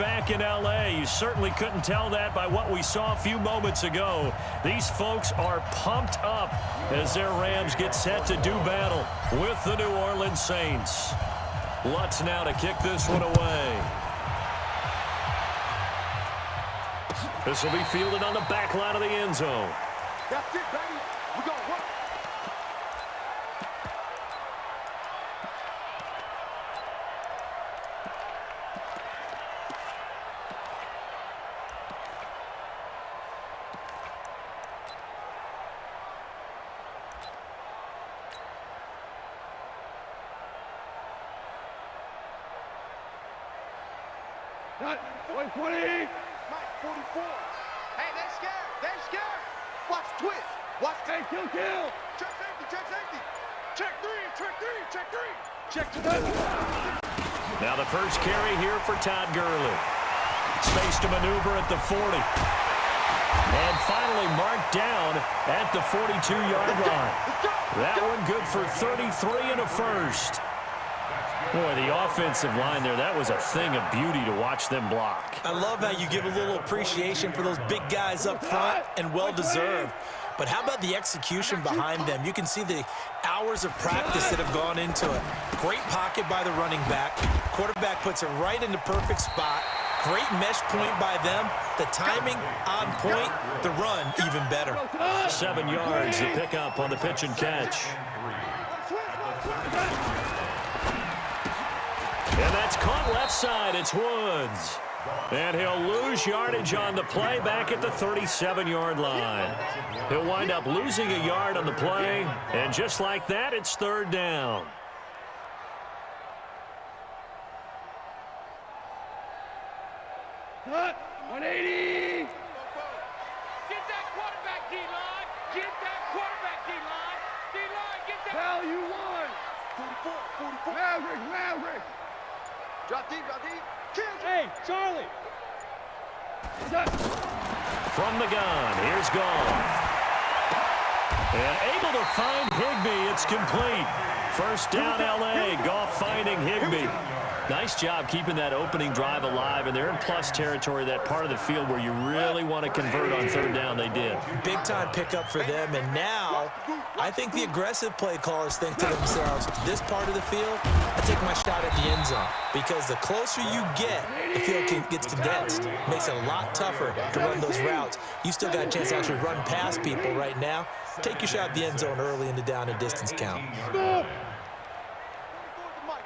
back in L.A. You certainly couldn't tell that by what we saw a few moments ago. These folks are pumped up as their Rams get set to do battle with the New Orleans Saints. Lutz now to kick this one away. This will be fielded on the back line of the end zone. That's it, baby. We're going to work. Not 20. Mike, 44. Hey, they're scared. They're scared. Watch twist. Watch. Hey, kill. Check safety. Check safety. Check three. Check three. Check three. Check two. Now the first carry here for Todd Gurley. Space to maneuver at the 40. And finally marked down at the 42-yard line. That one good for 33 and a first. Boy, the offensive line there, that was a thing of beauty to watch them block. I love how you give a little appreciation for those big guys up front, and well-deserved. But how about the execution behind them? You can see the hours of practice that have gone into it. Great pocket by the running back. Quarterback puts it right in the perfect spot. Great mesh point by them. The timing on point. The run even better. 7 yards to pick up on the pitch and catch. And that's caught left side. It's Woods. And he'll lose yardage on the play back at the 37-yard line. He'll wind up losing a yard on the play. And just like that, it's third down. Cut. 180. Get that quarterback, D-line. Get that quarterback, D-line. D-line, get that. Hell, you won. 44. Maverick. Drop deep. Kill. Hey, Charlie. From the gun, here's Goff. And able to find Higbee. It's complete. First down, L.A. Goff finding Higbee. Nice job keeping that opening drive alive, and they're in plus territory, that part of the field where you really want to convert on third down. They did. Big-time pickup for them, and now I think the aggressive play callers think to themselves, this part of the field, I take my shot at the end zone, because the closer you get, the field gets condensed. Makes it a lot tougher to run those routes. You still got a chance to actually run past people right now. Take your shot at the end zone early in the down and distance count.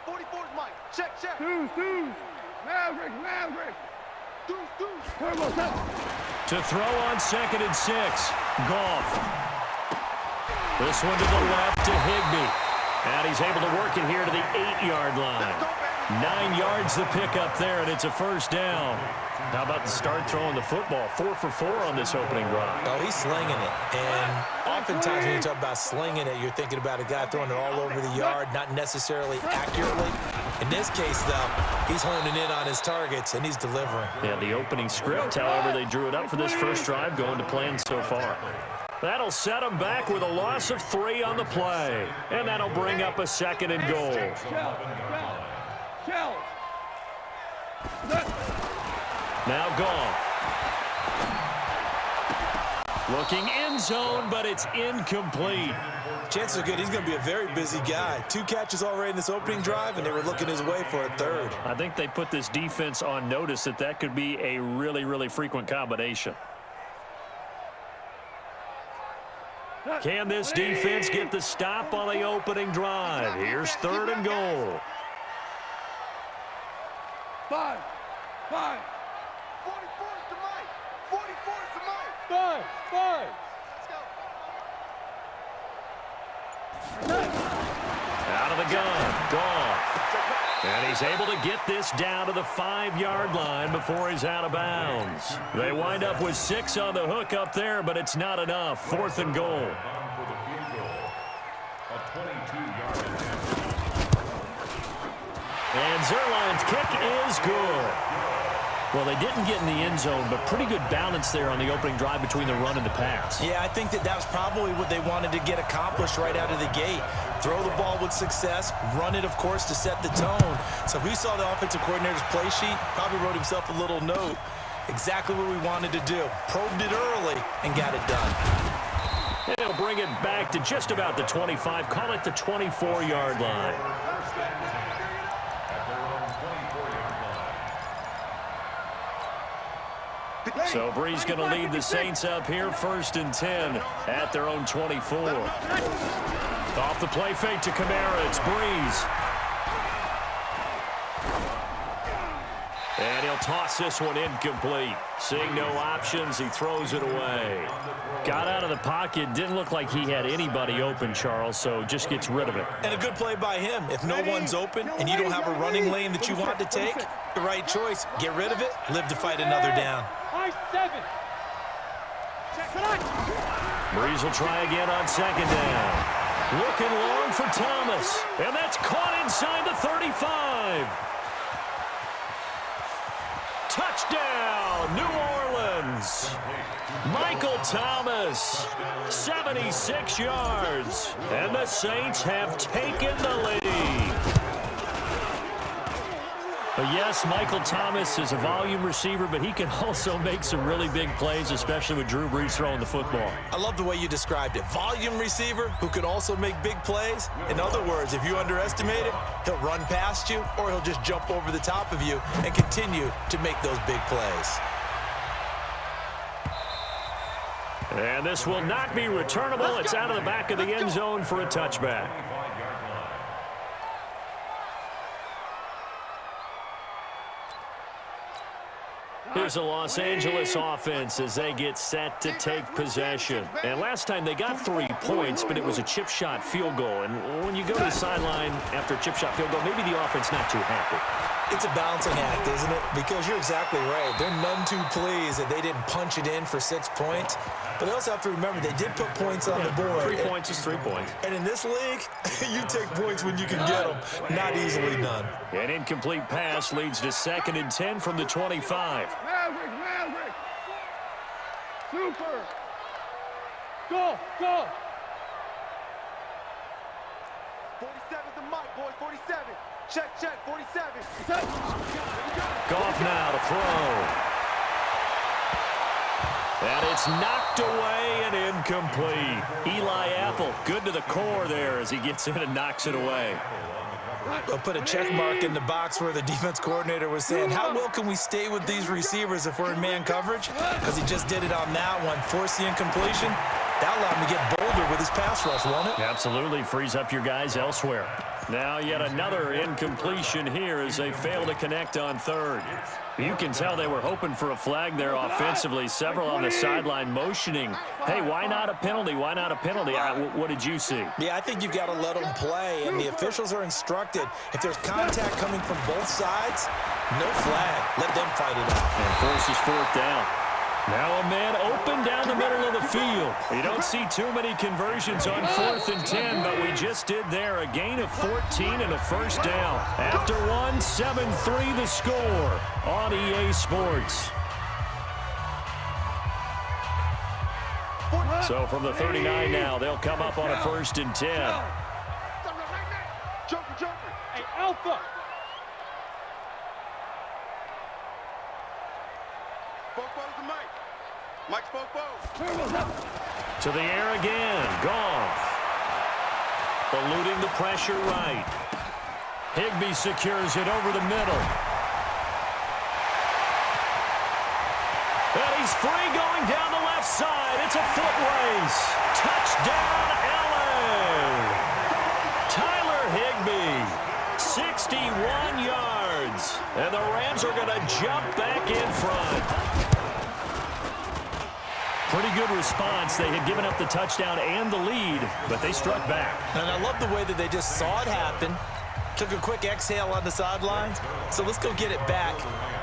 44's Mike. Check. Deuce. Maverick. Deuce. Turbo. To throw on 2nd and 6. Goff. This one to the left to Higbee. And he's able to work it here to the 8-yard line. 9 yards to pick up there, and it's a first down. How about the start throwing the football? 4 for 4 on this opening drive. Oh, he's slinging it. And oftentimes when you talk about slinging it, you're thinking about a guy throwing it all over the yard, not necessarily accurately. In this case, though, he's honing in on his targets, and he's delivering. Yeah, the opening script, however, they drew it up for this first drive, going to plan so far. That'll set them back with a loss of 3 on the play. And that'll bring up a 2nd and goal. Now Goff. Looking end zone, but it's incomplete. Chances are good he's going to be a very busy guy. 2 catches already in this opening drive, and they were looking his way for a 3rd. I think they put this defense on notice that could be a really, really frequent combination. Can this defense get the stop on the opening drive? Here's 3rd and goal. 5. 44's to Mike. 44's to Mike. 5. Out of the gun, Goff. And he's able to get this down to the 5-yard line before he's out of bounds. They wind up with 6 on the hook up there, but it's not enough. 4th and goal. And Zerline's kick is good. Well, they didn't get in the end zone, but pretty good balance there on the opening drive between the run and the pass. Yeah, I think that was probably what they wanted to get accomplished right out of the gate. Throw the ball with success, run it, of course, to set the tone. So if we saw the offensive coordinator's play sheet, probably wrote himself a little note. Exactly what we wanted to do. Probed it early and got it done. And he'll bring it back to just about the 25. Call it the 24-yard line. So Bree's going to lead the Saints up here, 1st and 10 at their own 24. Off the play fake to Kamara, it's Breeze. And he'll toss this one incomplete. Seeing no options, he throws it away. Got out of the pocket, didn't look like he had anybody open, Charles, so just gets rid of it. And a good play by him. If no one's open and you don't have a running lane that you want to take, the right choice, get rid of it, live to fight another down. Breeze will try again on 2nd down. Looking long for Thomas, and that's caught inside the 35. Touchdown, New Orleans. Michael Thomas, 76 yards, and the Saints have taken the lead. But yes, Michael Thomas is a volume receiver, but he can also make some really big plays, especially with Drew Brees throwing the football. I love the way you described it. Volume receiver who can also make big plays. In other words, if you underestimate him, he'll run past you or he'll just jump over the top of you and continue to make those big plays. And this will not be returnable. It's out of the back of the end zone for a touchback. Here's the Los Angeles offense as they get set to take possession. And last time they got 3 points, but it was a chip shot field goal. And when you go to the sideline after a chip shot field goal, maybe the offense not too happy. It's a balancing act, isn't it? Because you're exactly right. They're none too pleased that they didn't punch it in for 6 points. But they also have to remember they did put points on the board. 3 points is 3 points. And in this league, you take points when you can get them. Not easily done. An incomplete pass leads to 2nd and 10 from the 25. Maverick. Super. Go. 47's the mic, boys. 47. Check. 47. Goff now to throw. And it's knocked away and incomplete. Eli Apple, good to the core there as he gets in and knocks it away. They'll put a check mark in the box where the defense coordinator was saying, how well can we stay with these receivers if we're in man coverage? Because he just did it on that one, forced the incompletion. That allowed him to get bolder with his pass rush, won't it? Absolutely, frees up your guys elsewhere. Now yet another incompletion here as they fail to connect on 3rd. You can tell they were hoping for a flag there offensively. Several on the sideline motioning, hey, why not a penalty? Why not a penalty? What did you see? Yeah, I think you've got to let them play, and the officials are instructed. If there's contact coming from both sides, no flag. Let them fight it out. And forces 4th down. Now a man open down the middle of the field. You don't see too many conversions on 4th and 10, but we just did there. A gain of 14 and a 1st down. After one, 7-3 the score on EA Sports. So from the 39 now, they'll come up on a 1st and 10. Joker. Hey, Alpha. Bofo's the mic. Mike's Bofo. To the air again. Goff. Eluding the pressure right. Higbee secures it over the middle. And he's free going down the left side. It's a foot race. Touchdown, LA. Tyler Higbee, 61 yards. And the Rams are going to jump back in front. Pretty good response. They had given up the touchdown and the lead, but they struck back. And I love the way that they just saw it happen, took a quick exhale on the sidelines. So let's go get it back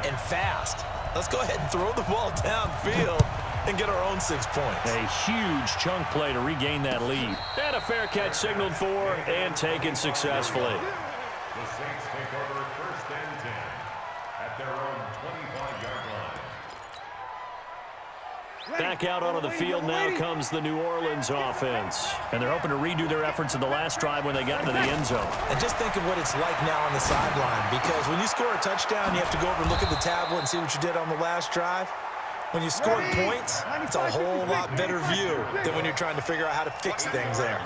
and fast. Let's go ahead and throw the ball downfield and get our own 6 points. A huge chunk play to regain that lead. And a fair catch signaled for and taken successfully. The Saints take over 1st and 10 at their own 25-yard Back out onto the field now comes the New Orleans offense. And they're hoping to redo their efforts in the last drive when they got into the end zone. And just think of what it's like now on the sideline, because when you score a touchdown, you have to go over and look at the tablet and see what you did on the last drive. When you scored points, it's a whole lot better view than when you're trying to figure out how to fix things there.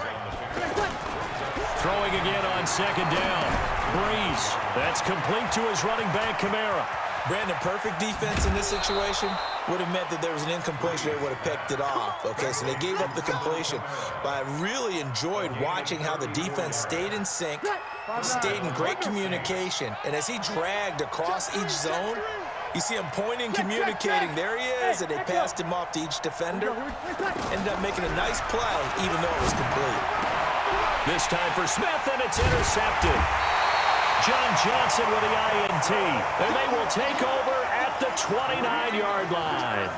Throwing again on second down. Breeze. That's complete to his running back, Kamara. Brandon, perfect defense in this situation would have meant that there was an incompletion. They would have picked it off. Okay, so they gave up the completion. But I really enjoyed watching how the defense stayed in sync, stayed in great communication. And as he dragged across each zone, you see him pointing, communicating. There he is, and they passed him off to each defender. Ended up making a nice play, even though it was complete. This time for Smith, and it's intercepted. John Johnson with the INT, and they will take over at the 29-yard line.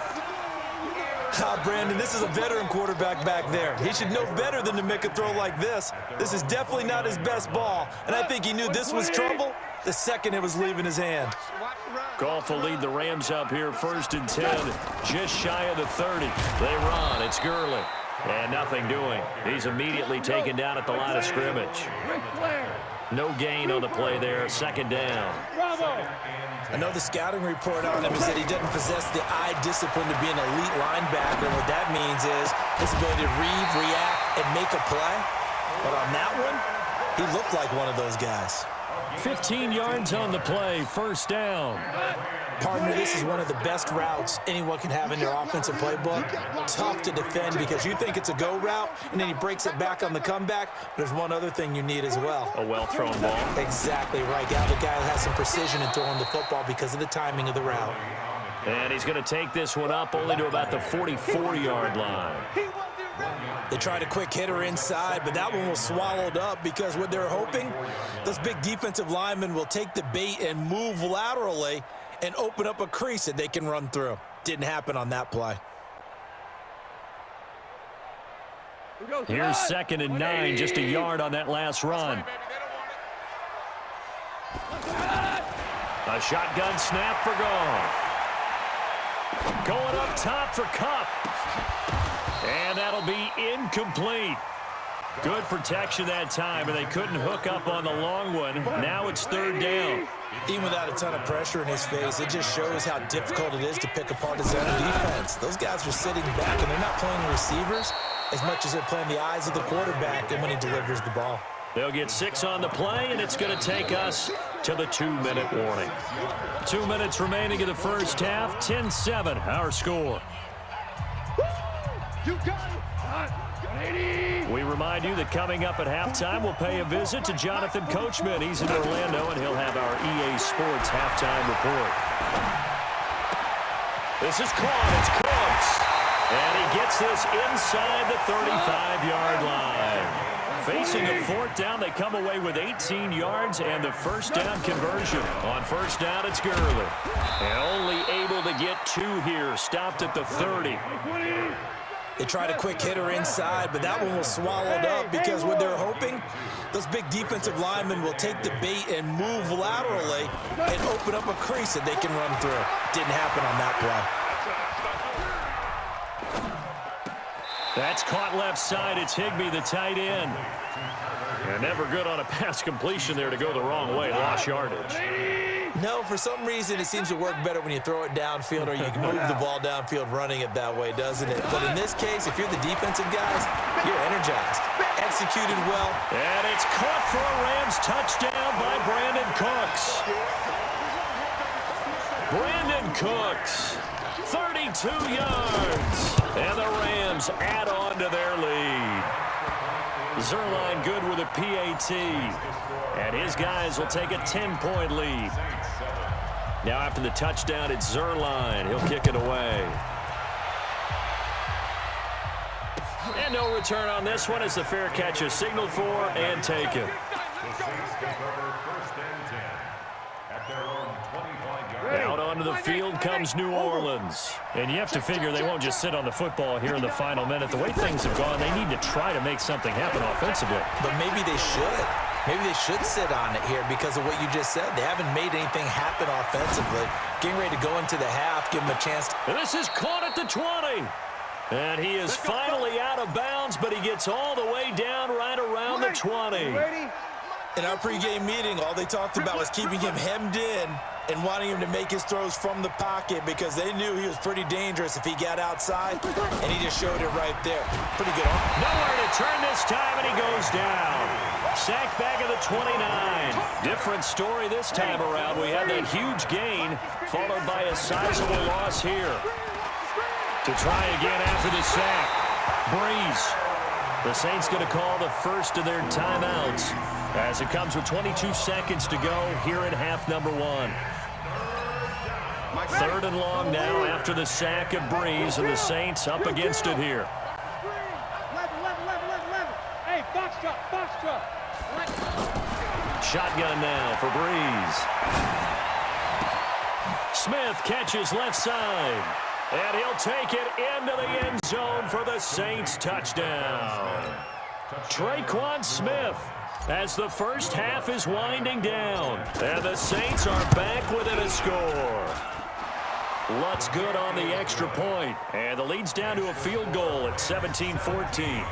Brandon, this is a veteran quarterback back there. He should know better than to make a throw like this. This is definitely not his best ball, and I think he knew this was trouble the second it was leaving his hand. Goff will lead the Rams up here 1st and 10, just shy of the 30. They run. It's Gurley. And nothing doing. He's immediately taken down at the line of scrimmage. No gain on the play there. 2nd down. I know the scouting report on him is that he doesn't possess the eye discipline to be an elite linebacker. And what that means is his ability to read, react, and make a play. But on that one, he looked like one of those guys. 15 yards on the play. 1st down. Partner, this is one of the best routes anyone can have in their offensive playbook. Tough to defend because you think it's a go route, and then he breaks it back on the comeback. There's one other thing you need as well. A well-thrown ball. Exactly right. Got the guy who has some precision in throwing the football because of the timing of the route. And he's going to take this one up only to about the 44-yard line. They tried a quick hitter inside, but that one was swallowed up because what they're hoping, those big defensive linemen will take the bait and move laterally and open up a crease that they can run through. Didn't happen on that play. Here's 2nd and 9, just a yard on that last run. A shotgun snap for Goff. Going up top for Kupp. And that'll be incomplete. Good protection that time, and they couldn't hook up on the long one. Now it's 3rd down. Even without a ton of pressure in his face, it just shows how difficult it is to pick apart his own defense. Those guys are sitting back, and they're not playing receivers as much as they're playing the eyes of the quarterback and when he delivers the ball. They'll get 6 on the play, and it's going to take us to the 2-minute warning. 2 minutes remaining in the first half. 10-7, our score. You got it. We remind you that coming up at halftime, we'll pay a visit to Jonathan Coachman. He's in Orlando, and he'll have our EA Sports halftime report. This is caught. It's Cooks. And he gets this inside the 35-yard line. Facing a 4th down, they come away with 18 yards and the 1st down conversion. On 1st down, it's Gurley. And only able to get 2 here. Stopped at the 30. They tried a quick hitter inside, but that one was swallowed up because what they're hoping, those big defensive linemen will take the bait and move laterally and open up a crease that they can run through. Didn't happen on that play. That's caught left side. It's Higbee, the tight end. And never good on a pass completion there to go the wrong way. Lost yardage. No, for some reason, it seems to work better when you throw it downfield or you can move the ball downfield running it that way, doesn't it? But in this case, if you're the defensive guys, you're energized. Executed well. And it's caught for a Rams touchdown by Brandon Cooks. Brandon Cooks, 32 yards. And the Rams add on to their lead. Zerline good with a PAT. And his guys will take a 10-point lead. Now after the touchdown, it's Zerline. He'll kick it away. And no return on this one as the fair catch is signaled for and taken. Out onto the field comes New Orleans. And you have to figure they won't just sit on the football here in the final minute. The way things have gone, they need to try to make something happen offensively. But maybe they should. Maybe they should sit on it here because of what you just said. They haven't made anything happen offensively. Getting ready to go into the half, give them a chance. And this is caught at the 20. And he is finally out of bounds, but he gets all the way down right around the 20. In our pregame meeting, all they talked about was keeping him hemmed in and wanting him to make his throws from the pocket because they knew he was pretty dangerous if he got outside, and he just showed it right there. Pretty good. Nowhere to turn this time, and he goes down. Sacked back at the 29. Different story this time around. We had that huge gain, followed by a sizable loss here. To try again after the sack. Breeze. The Saints going to call the first of their timeouts as it comes with 22 seconds to go here in half number 1. 3rd and long now after the sack of Breeze, and the Saints up against it here. 11. Hey, box drop. Shotgun now for Breeze. Smith catches left side. And he'll take it into the end zone for the Saints touchdown. Traquan Smith as the first half is winding down. And the Saints are back within a score. Lutz good on the extra point. And the lead's down to a field goal at 17-14.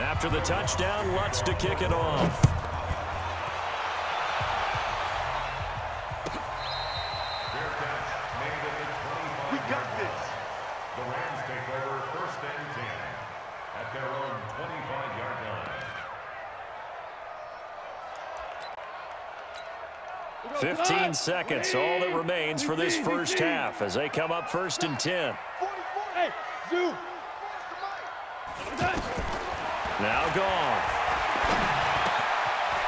After the touchdown, Lutz to kick it off. We got this. The Rams take over 1st and 10 at their own 25-yard line. 15 seconds, all that remains for this first half as they come up 1st and 10. Hey, Zoo. Now Goff.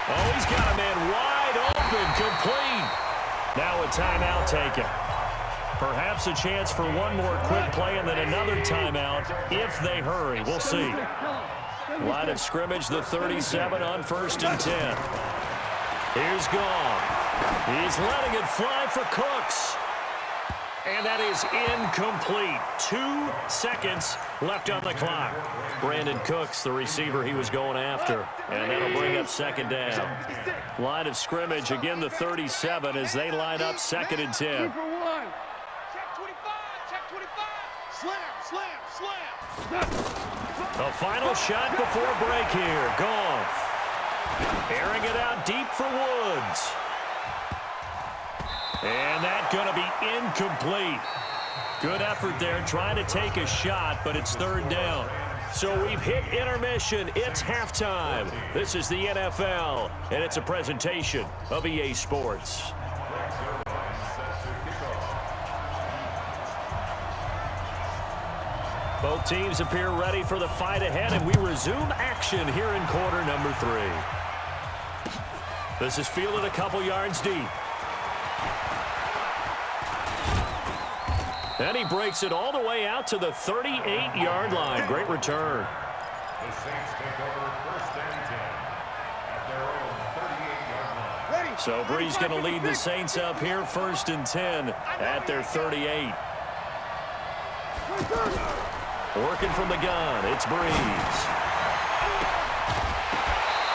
Oh, he's got a man wide open, complete. Now a timeout taken. Perhaps a chance for one more quick play and then another timeout if they hurry. We'll see. Line of scrimmage, the 37 on 1st and 10. Here's Goff. He's letting it fly for Cooks. And that is incomplete. 2 seconds left on the clock. Brandon Cooks, the receiver he was going after. And that'll bring up 2nd down. Line of scrimmage, again the 37 as they line up 2nd and 10. Check 25. Slam. The final shot before break here. Goff. Airing it out deep for Woods. And that's going to be incomplete. Good effort there trying to take a shot, but it's 3rd down. So we've hit intermission. It's halftime. This is the NFL, and it's a presentation of EA Sports. Both teams appear ready for the fight ahead, and we resume action here in quarter number 3. This is fielded a couple yards deep. And he breaks it all the way out to the 38-yard line. Great return. The Saints take over 1st and 10 at their own 38-yard line. So Breeze going to lead the Saints up here 1st and 10 at their 38. Working from the gun, it's Breeze.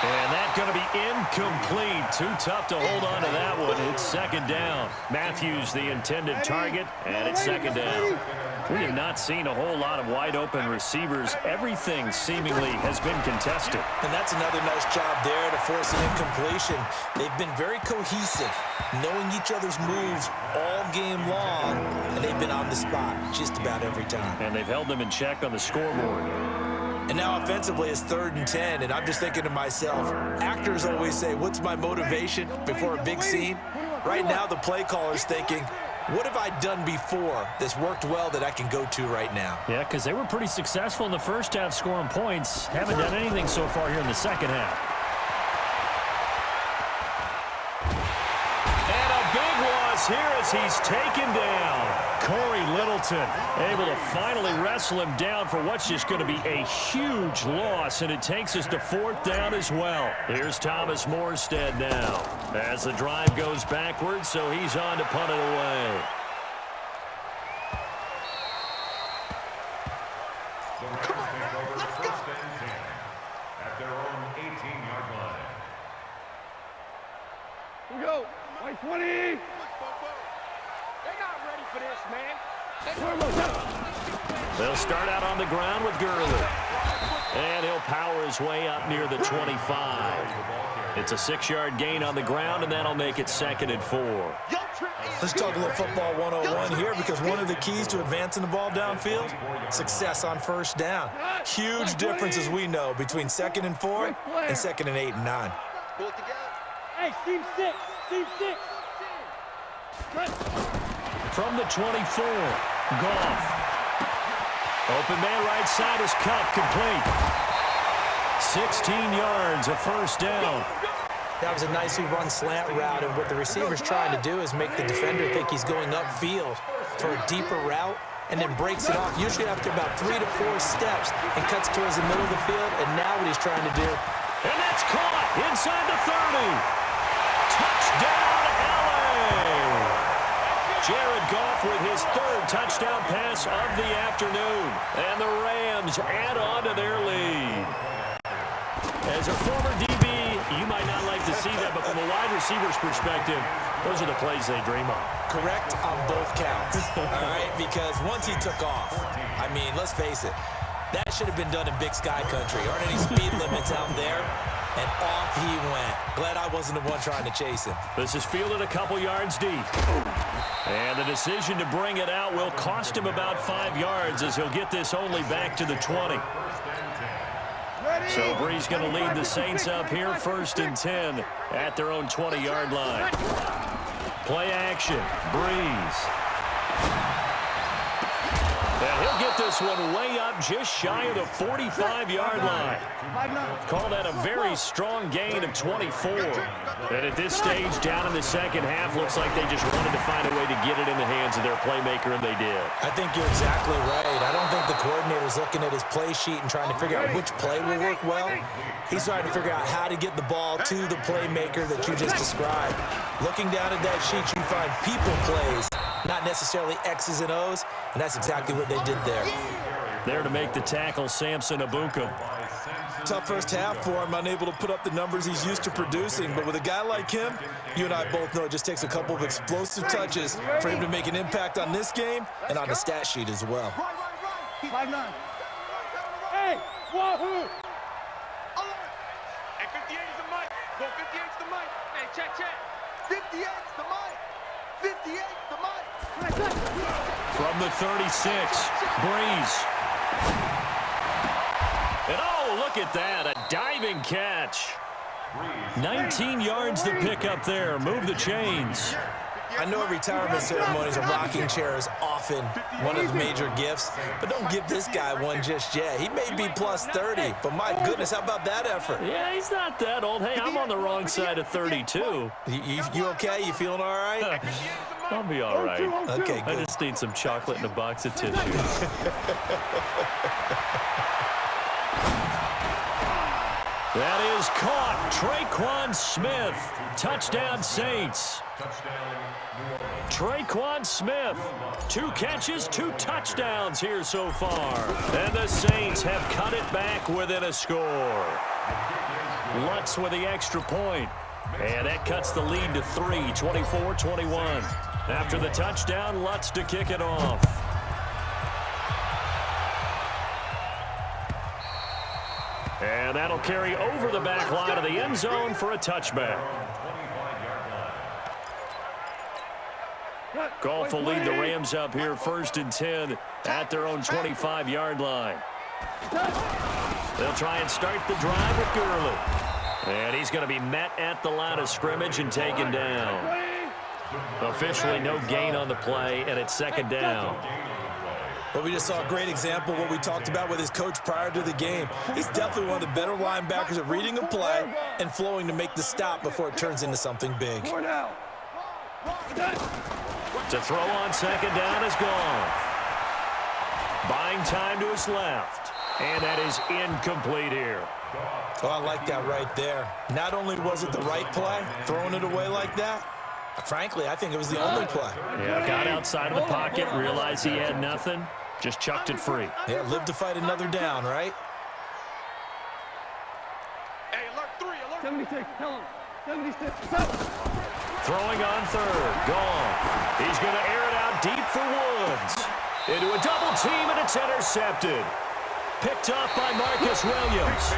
And that's going to be incomplete. Too tough to hold on to that one. It's 2nd down. Matthews the intended target, and it's 2nd down. We have not seen a whole lot of wide open receivers. Everything seemingly has been contested. And that's another nice job there to force an incompletion. They've been very cohesive, knowing each other's moves all game long, and they've been on the spot just about every time. And they've held them in check on the scoreboard. And now offensively it's 3rd and 10, and I'm just thinking to myself, actors always say, what's my motivation before a big scene? Right now the play caller's thinking, what have I done before that's worked well that I can go to right now? Yeah, because they were pretty successful in the first half scoring points. Haven't done anything so far here in the second half. And a big loss here as he's taken down. Corey Littleton able to finally wrestle him down for what's just going to be a huge loss, and it takes us to 4th down as well. Here's Thomas Morstead now as the drive goes backwards, so he's on to punt it away. The Rams take over 1st and White 20. They're not ready for this, man. They'll start out on the ground with Gurley. And he'll power his way up near the 25. It's a 6-yard gain on the ground, and that'll make it 2nd and 4. Let's talk a little football 101 here, because one of the keys to advancing the ball downfield, success on first down. Huge difference, as we know, between 2nd and 4 and 2nd and 8 and 9. Pull it together. Hey, team 6. Team 6. From the 24, Goff. Open man right side is Cup, complete. 16 yards, a first down. That was a nicely run slant route, and what the receiver's trying to do is make the defender think he's going upfield for a deeper route, and then breaks it off, usually after about 3 to 4 steps, and cuts towards the middle of the field, and now what he's trying to do. And that's caught inside the 30. Touchdown, LA! Jared Goff with his 3rd touchdown pass of the afternoon. And the Rams add on to their lead. As a former DB, you might not like to see that, but from a wide receiver's perspective, those are the plays they dream of. Correct on both counts, all right? Because once he took off, I mean, let's face it, that should have been done in Big Sky Country. Aren't any speed limits out there? And off he went. Glad I wasn't the one trying to chase him. This is fielded a couple yards deep. And the decision to bring it out will cost him about 5 yards, as he'll get this only back to the 20. So Bree's going to lead the Saints up here, 1st and 10 at their own 20-yard line. Play action, Breeze. And he'll get this one way up just shy of the 45-yard line. Call that a very strong gain of 24. And at this stage, down in the second half, looks like they just wanted to find a way to get it in the hands of their playmaker, and they did. I think you're exactly right. I don't think the coordinator's looking at his play sheet and trying to figure out which play will work well. He's trying to figure out how to get the ball to the playmaker that you just described. Looking down at that sheet, you find people plays, not necessarily X's and O's, and that's exactly what they did there. There to make the tackle, Samson Abuka. Tough first half for him, unable to put up the numbers he's used to producing, but with a guy like him, you and I both know it just takes a couple of explosive touches for him to make an impact on this game and on the stat sheet as well. 5-9. Hey, wahoo! Hey, 58's the mic. Go 58's the mic. Hey, check. 58's the mic. 58's the mic. From the 36, Breeze. And oh, look at that, a diving catch. 19 yards to pick up there. Move the chains. I know retirement ceremonies, a rocking chair is often one of the major gifts, but don't give this guy one just yet. He may be plus 30, but my goodness, how about that effort? Yeah, he's not that old. Hey, I'm on the wrong side of 32. You okay? You feeling all right? I'll be all right. Okay, I good. just need some chocolate and a box of tissues. That is caught. Traquan Smith. Touchdown, Saints. Traquan Smith. 2 catches, 2 touchdowns here so far. And the Saints have cut it back within a score. Lutz with the extra point. And that cuts the lead to 3, 24-21. After the touchdown, Lutz to kick it off. And that'll carry over the back line of the end zone for a touchback. Goff will lead the Rams up here, 1st and 10 at their own 25-yard line. They'll try and start the drive with Gurley. And he's going to be met at the line of scrimmage and taken down. Officially no gain on the play, and it's 2nd down. But we just saw a great example of what we talked about with his coach prior to the game. He's definitely one of the better linebackers at reading a play and flowing to make the stop before it turns into something big. To throw on 2nd down is Goff. Buying time to his left. And that is incomplete here. Oh, I like that right there. Not only was it the right play, throwing it away like that, frankly, I think it was the only play. Yeah, got outside of the pocket, realized he had nothing, just chucked it free. Yeah, live to fight another down, right? Hey, alert 3, alert. 76, tell him. 76, 7. Throwing on third. Gone. He's going to air it out deep for Woods. Into a double team, and it's intercepted. Picked off by Marcus Williams.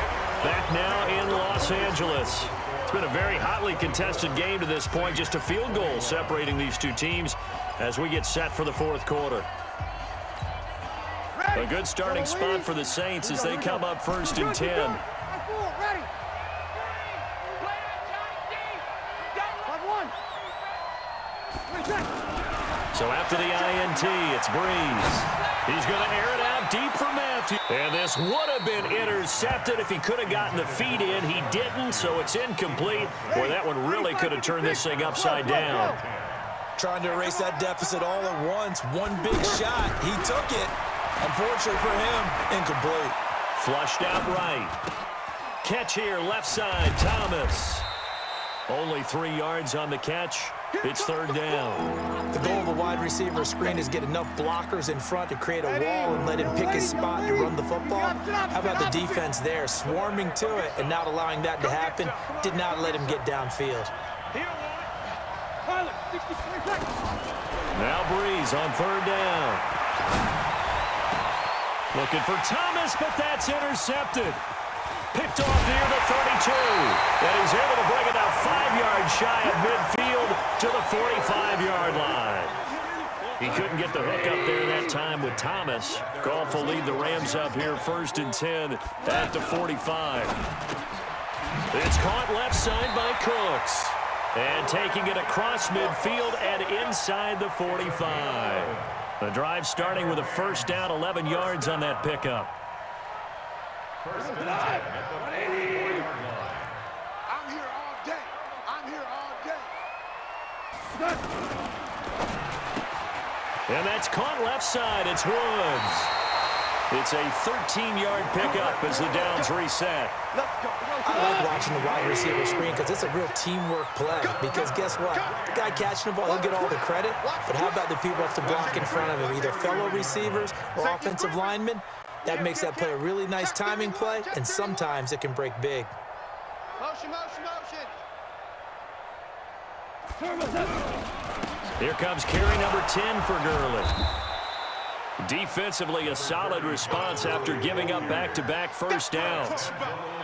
Back now in Los Angeles. It's been a very hotly contested game to this point. Just a field goal separating these two teams as we get set for the fourth quarter. A good starting spot for the Saints as they come up 1st and 10. So after the INT, it's Breeze. He's going to air it out deep for Matthew. And this would have been intercepted if he could have gotten the feet in. He didn't, so it's incomplete. Boy, that one really could have turned this thing upside down. Trying to erase that deficit all at once. One big shot. He took it. Unfortunately for him, incomplete. Flushed out right. Catch here, left side, Thomas. Only 3 yards on the catch. It's 3rd down. The goal of a wide receiver screen is get enough blockers in front to create a wall and let him pick his spot to run the football. How about the defense there, swarming to it and not allowing that to happen? Did not let him get downfield. Now Breeze on 3rd down. Looking for Thomas, but that's intercepted. Picked off near the 32. And he's able to bring it out 5 yards shy of midfield to the 45-yard line. He couldn't get the hook up there that time with Thomas. Goff will lead the Rams up here 1st and 10 at the 45. It's caught left side by Cooks. And taking it across midfield and inside the 45. The drive starting with a 1st down, 11 yards on that pickup. I'm here all day. I'm here all day. And that's caught left side. It's Woods. It's a 13-yard pickup as the downs reset. I like watching the wide receiver screen because it's a real teamwork play. Because guess what? The guy catching the ball, he'll get all the credit. But how about the people who have to block in front of him, either fellow receivers or offensive linemen? That makes that play a really nice timing play, and sometimes it can break big. Motion, motion, motion. Here comes carry number 10 for Gurley. Defensively, a solid response after giving up back-to-back 1st downs.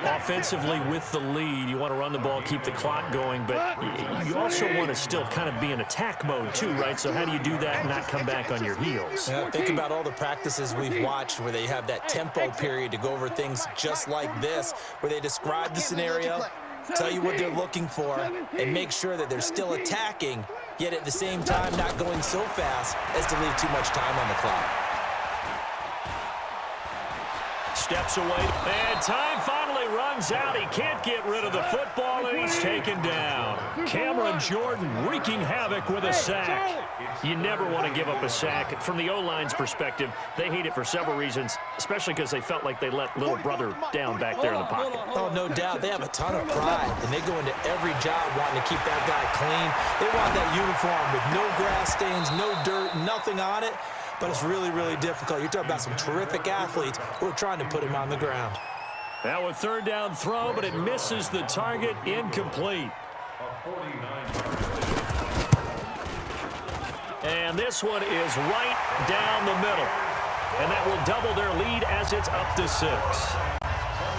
Offensively, with the lead, you want to run the ball, keep the clock going, but you also want to still kind of be in attack mode too, right? So how do you do that and not come back on your heels? Yeah, think about all the practices we've watched where they have that tempo period to go over things just like this, where they describe the scenario, tell you what they're looking for, and make sure that they're still attacking, yet at the same time not going so fast as to leave too much time on the clock. Steps away, and time finally runs out. He can't get rid of the football, and he's taken down. Cameron Jordan wreaking havoc with a sack. You never want to give up a sack. From the O-line's perspective, they hate it for several reasons, especially because they felt like they let little brother down back there in the pocket. Oh, no doubt. They have a ton of pride, and they go into every job wanting to keep that guy clean. They want that uniform with no grass stains, no dirt, nothing on it. But it's really, really difficult. You're talking about some terrific athletes who are trying to put him on the ground. Now a 3rd down throw, but it misses the target, incomplete. And this one is right down the middle. And that will double their lead as it's up to 6.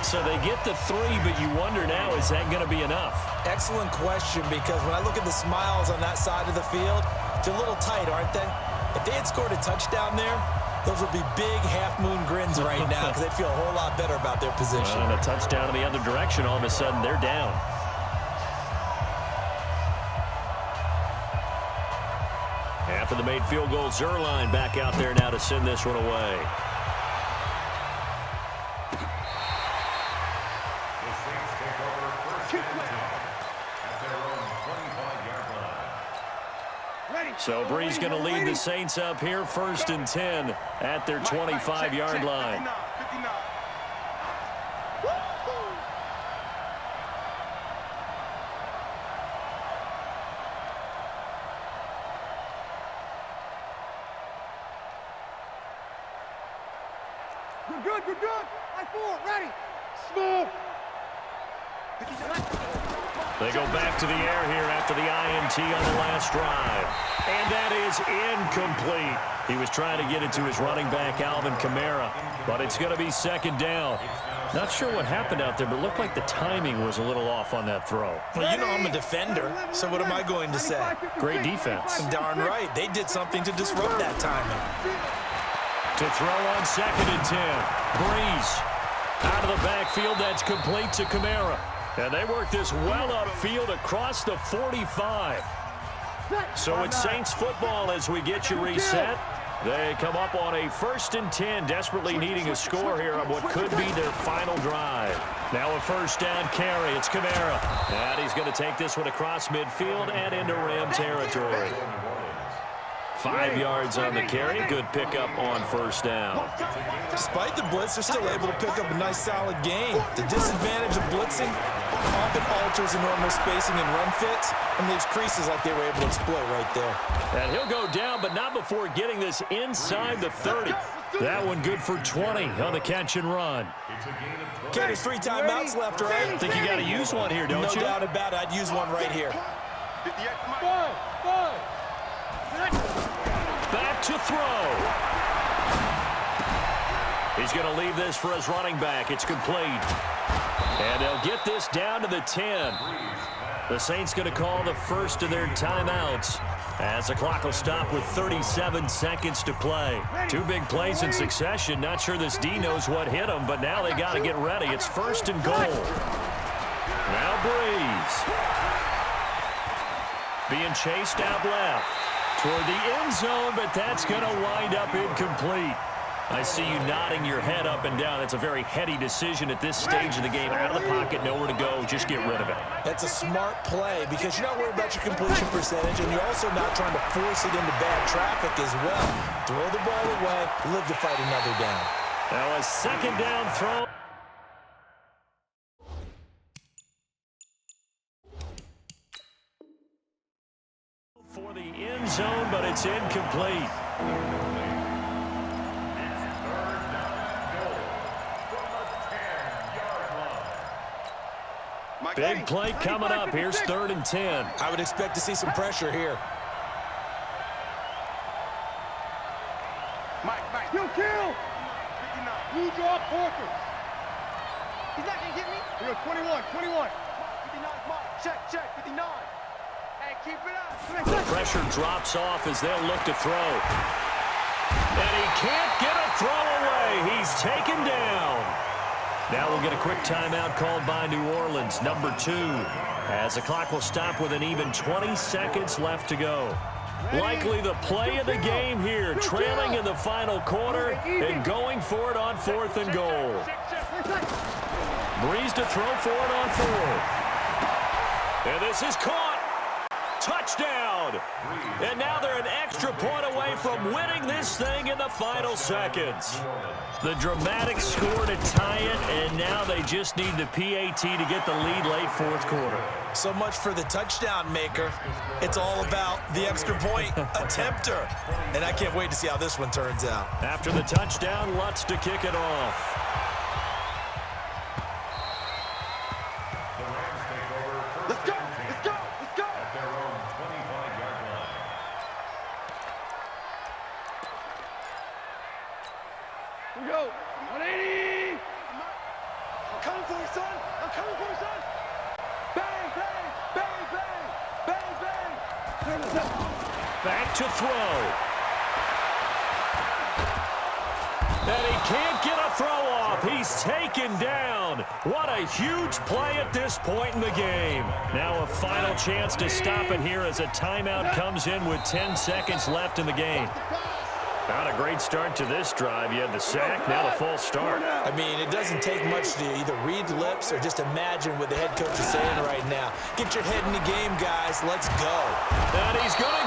So they get the 3, but you wonder now, is that going to be enough? Excellent question, because when I look at the smiles on that side of the field, they're a little tight, aren't they? If they had scored a touchdown there, those would be big half-moon grins right now because they'd feel a whole lot better about their position. And a touchdown in the other direction, all of a sudden they're down. After the made field goal, Zerline back out there now to send this one away. The Saints take over 1st and 10 at their own 25-yard line. So Breeze going to lead the Saints up here 1st and 10 at their 25-yard line. You're good. I 4, ready. Smooth. They go back to the air here after the INT on the last drive. And that is incomplete. He was trying to get it to his running back, Alvin Kamara, but it's going to be second down. Not sure what happened out there, but it looked like the timing was a little off on that throw. Well, you know I'm a defender, so what am I going to say? Great defense. Darn right. They did something to disrupt that timing. To throw on 2nd and 10. Breeze out of the backfield. That's complete to Kamara. And they work this well upfield across the 45. So it's Saints football as we get you reset. They come up on a 1st and 10, desperately needing a score here on what could be their final drive. Now a 1st down carry. It's Kamara. And he's going to take this one across midfield and into Ram territory. 5 yards on the carry. Good pickup on 1st down. Despite the blitz, they're still able to pick up a nice, solid gain. The disadvantage of blitzing often alters the normal spacing and run fits and leaves creases like they were able to exploit right there. And he'll go down, but not before getting this inside the 30. That one good for 20 on the catch and run. Okay, there's 3 timeouts left, right? I think you got to use one here, don't you? No doubt about it. I'd use one right here. Back to throw. He's going to leave this for his running back. It's complete. And they'll get this down to the 10. The Saints going to call the first of their timeouts as the clock will stop with 37 seconds to play. 2 big plays in succession. Not sure this D knows what hit him, but now they got to get ready. It's 1st and goal. Now Breeze. Being chased out left toward the end zone, but that's going to wind up incomplete. I see you nodding your head up and down. That's a very heady decision at this stage of the game. Out of the pocket, nowhere to go. Just get rid of it. That's a smart play because you're not worried about your completion percentage, and you're also not trying to force it into bad traffic as well. Throw the ball away, live to fight another down. Now a 2nd down throw. For the end zone, but it's incomplete. Big play coming up. Here's 3rd and 10. I would expect to see some pressure here. Mike. You kill. You drop Porter. He's not going to get me. You're 21. 59 Mike. Check. 59. Hey, keep it up. The pressure drops off as they'll look to throw. And he can't get a throw away. He's taken down. Now we'll get a quick timeout called by New Orleans, number 2, as the clock will stop with an even 20 seconds left to go. Likely the play of the game here, trailing in the final quarter and going for it on 4th and goal. Breeze to throw for it on 4th. And this is caught. Touchdown. And now they're an extra point away from winning this thing in the final seconds. The dramatic score to tie it, and now they just need the PAT to get the lead late 4th quarter. So much for the touchdown maker. It's all about the extra point attempter. And I can't wait to see how this one turns out. After the touchdown, Lutz to kick it off. Let's go. At their own 25-yard line. Here we go. 180. I'm coming for you, son. Bang. Back to throw. And he can't get a throw off. He's taken down. What a huge play at this point in the game. Now a final chance to stop it here as a timeout comes in with 10 seconds left in the game. Not a great start to this drive. You had the sack, now the false start. I mean, it doesn't take much to either read lips or just imagine what the head coach is saying right now. Get your head in the game, guys. Let's go. And he's going to